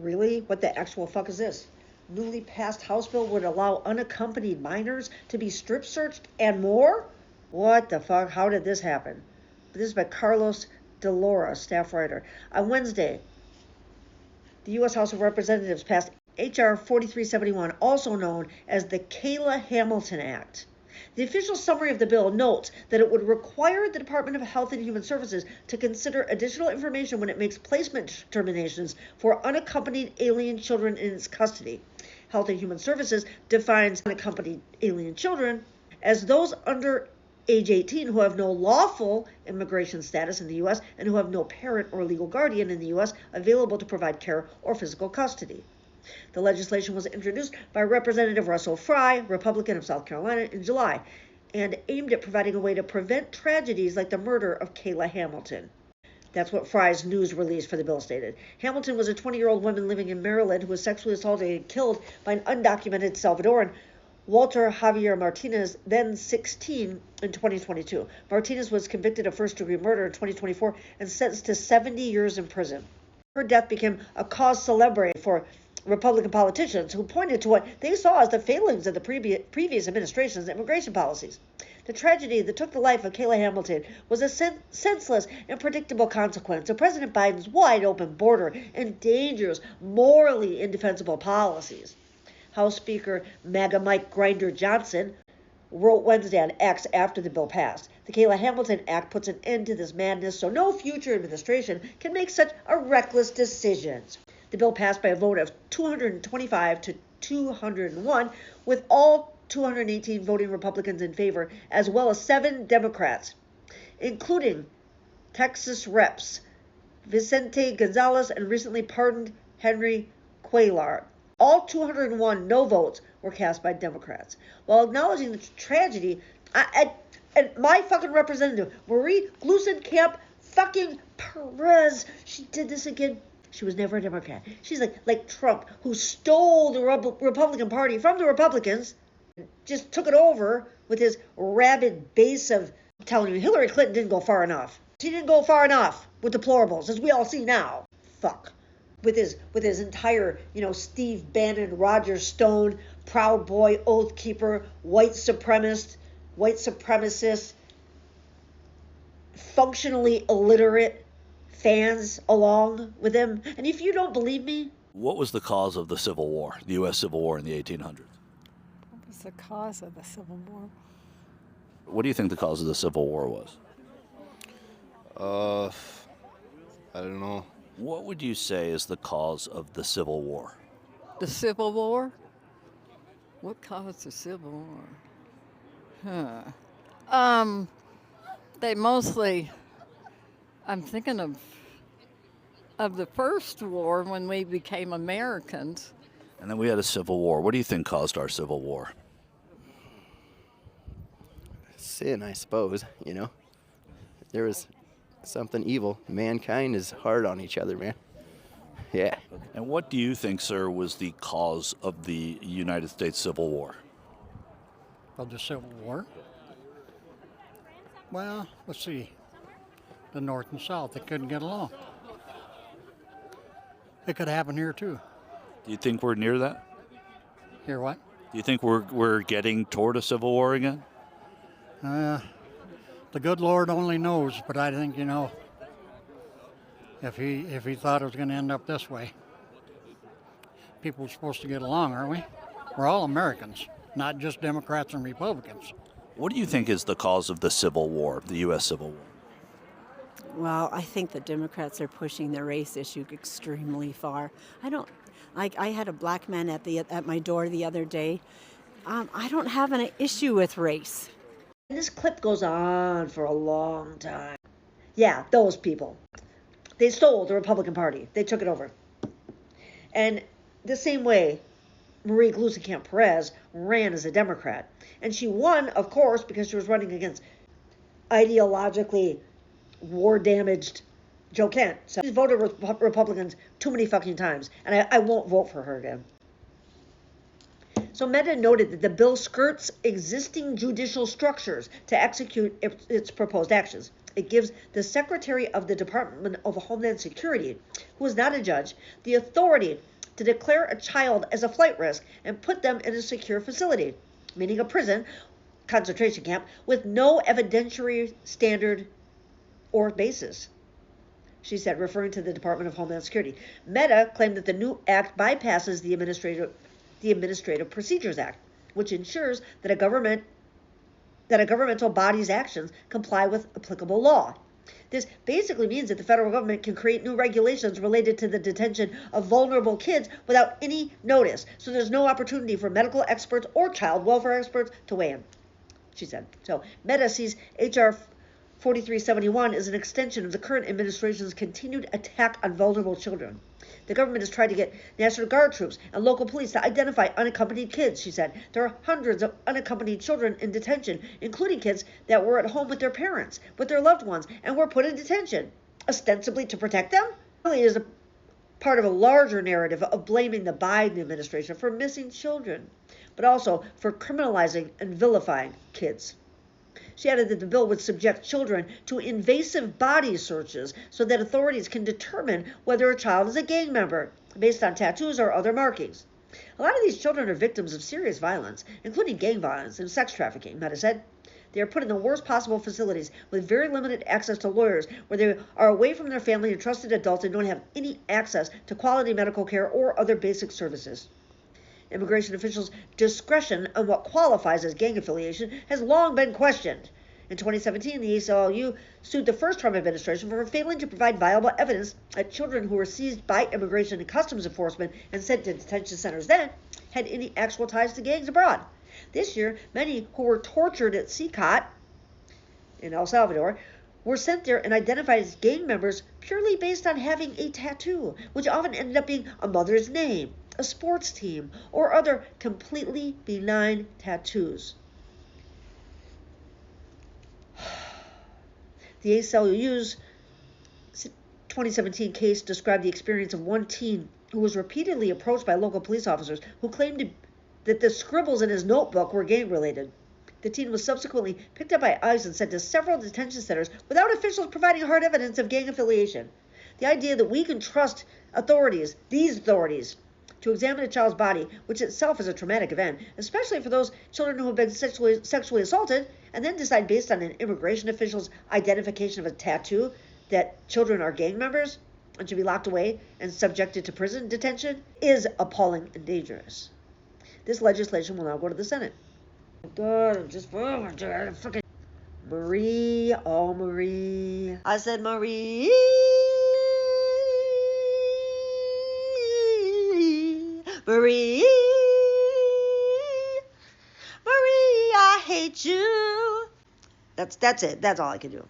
Really? What the actual fuck is this? Newly passed House bill would allow unaccompanied minors to be strip searched and more? What the fuck? How did this happen? This is by Carlos de Laura, staff writer. On Wednesday, the U.S. House of Representatives passed H.R. 4371, also known as the Kayla Hamilton Act. The official summary of the bill notes that it would require the Department of Health and Human Services to consider additional information when it makes placement determinations for unaccompanied alien children in its custody. Health and Human Services defines unaccompanied alien children as those under age 18 who have no lawful immigration status in the U.S. and who have no parent or legal guardian in the U.S. available to provide care or physical custody. The legislation was introduced by Representative Russell Fry, Republican of South Carolina, in July, and aimed at providing a way to prevent tragedies like the murder of Kayla Hamilton. That's what Fry's news release for the bill stated. Hamilton was a 20-year-old woman living in Maryland who was sexually assaulted and killed by an undocumented Salvadoran, Walter Javier Martinez, then 16, in 2022. Martinez was convicted of first-degree murder in 2024 and sentenced to 70 years in prison. Her death became a cause célèbre for Republican politicians who pointed to what they saw as the failings of the previous administration's immigration policies. The tragedy that took the life of Kayla Hamilton was a senseless and predictable consequence of President Biden's wide-open border and dangerous, morally indefensible policies. House Speaker MAGA Mike Grinder Johnson wrote Wednesday on X after the bill passed. The Kayla Hamilton Act puts an end to this madness so no future administration can make such a reckless decisions. The bill passed by a vote of 225 to 201, with all 218 voting Republicans in favor, as well as 7 Democrats, including Texas Reps Vicente Gonzalez and recently pardoned Henry Cuellar. All 201 no votes were cast by Democrats. While acknowledging the tragedy, and my fucking representative, Marie Gluesenkamp fucking Perez, she did this again. She was never a Democrat. She's like Trump, who stole the Republican Party from the Republicans, just took it over with his rabid base of, I'm telling you, Hillary Clinton didn't go far enough. She didn't go far enough with deplorables, as we all see now. Fuck. With his entire, Steve Bannon, Roger Stone, Proud Boy, Oath Keeper, white supremacist, functionally illiterate fans along with him. And if you don't believe me... What was the cause of the Civil War, the U.S. Civil War in the 1800s? What was the cause of the Civil War? What do you think the cause of the Civil War was? I don't know. What would you say is the cause of the Civil War? The Civil War? What caused the Civil War? They mostly... I'm thinking of the first war when we became Americans. And then we had a Civil War. What do you think caused our Civil War? Sin, I suppose, There was something evil. Mankind is hard on each other, man. Yeah. And what do you think, sir, was the cause of the United States Civil War? Of the Civil War? Well, let's see. The North and South, they couldn't get along. It could happen here, too. Do you think we're near that? Hear what? Do you think we're getting toward a Civil War again? The good Lord only knows, but I think, if he thought it was going to end up this way, people are supposed to get along, aren't we? We're all Americans, not just Democrats and Republicans. What do you think is the cause of the Civil War, the U.S. Civil War? Well, I think the Democrats are pushing the race issue extremely far. I had a black man at my door the other day. I don't have an issue with race. And this clip goes on for a long time. Yeah, those people. They stole the Republican Party. They took it over. And the same way, Marie Gluesenkamp Perez ran as a Democrat. And she won, of course, because she was running against ideologically war-damaged Joe Kent. So she's voted Republicans too many fucking times. And I won't vote for her again. So Mehta noted that the bill skirts existing judicial structures to execute its proposed actions. It gives the Secretary of the Department of Homeland Security, who is not a judge, the authority to declare a child as a flight risk and put them in a secure facility, meaning a prison, concentration camp, with no evidentiary standard or basis, she said, referring to the Department of Homeland Security. Meta claimed that the new act bypasses the Administrative Procedures Act, which ensures that a governmental body's actions comply with applicable law. This basically means that the federal government can create new regulations related to the detention of vulnerable kids without any notice, so there's no opportunity for medical experts or child welfare experts to weigh in, she said. So Meta sees H.R. 4371 as an extension of the current administration's continued attack on vulnerable children. The government has tried to get National Guard troops and local police to identify unaccompanied kids, she said. There are hundreds of unaccompanied children in detention, including kids that were at home with their parents, with their loved ones, and were put in detention, ostensibly to protect them. Really is a part of a larger narrative of blaming the Biden administration for missing children, but also for criminalizing and vilifying kids. She added that the bill would subject children to invasive body searches so that authorities can determine whether a child is a gang member based on tattoos or other markings. A lot of these children are victims of serious violence, including gang violence and sex trafficking, Meta said. They are put in the worst possible facilities with very limited access to lawyers, where they are away from their family and trusted adults and don't have any access to quality medical care or other basic services. Immigration officials' discretion on what qualifies as gang affiliation has long been questioned. In 2017, the ACLU sued the first Trump administration for failing to provide viable evidence that children who were seized by Immigration and Customs Enforcement and sent to detention centers then had any actual ties to gangs abroad. This year, many who were tortured at CCOT in El Salvador were sent there and identified as gang members purely based on having a tattoo, which often ended up being a mother's name, a sports team, or other completely benign tattoos. The ACLU's 2017 case described the experience of one teen who was repeatedly approached by local police officers who claimed that the scribbles in his notebook were gang-related. The teen was subsequently picked up by ICE and sent to several detention centers without officials providing hard evidence of gang affiliation. The idea that we can trust these authorities, to examine a child's body, which itself is a traumatic event, especially for those children who have been sexually assaulted, and then decide based on an immigration official's identification of a tattoo that children are gang members and should be locked away and subjected to prison detention, is appalling and dangerous. This legislation will now go to the Senate. God, I'm just fucking Marie, oh Marie. I said Marie. Marie, Marie, I hate you. That's it. That's all I can do.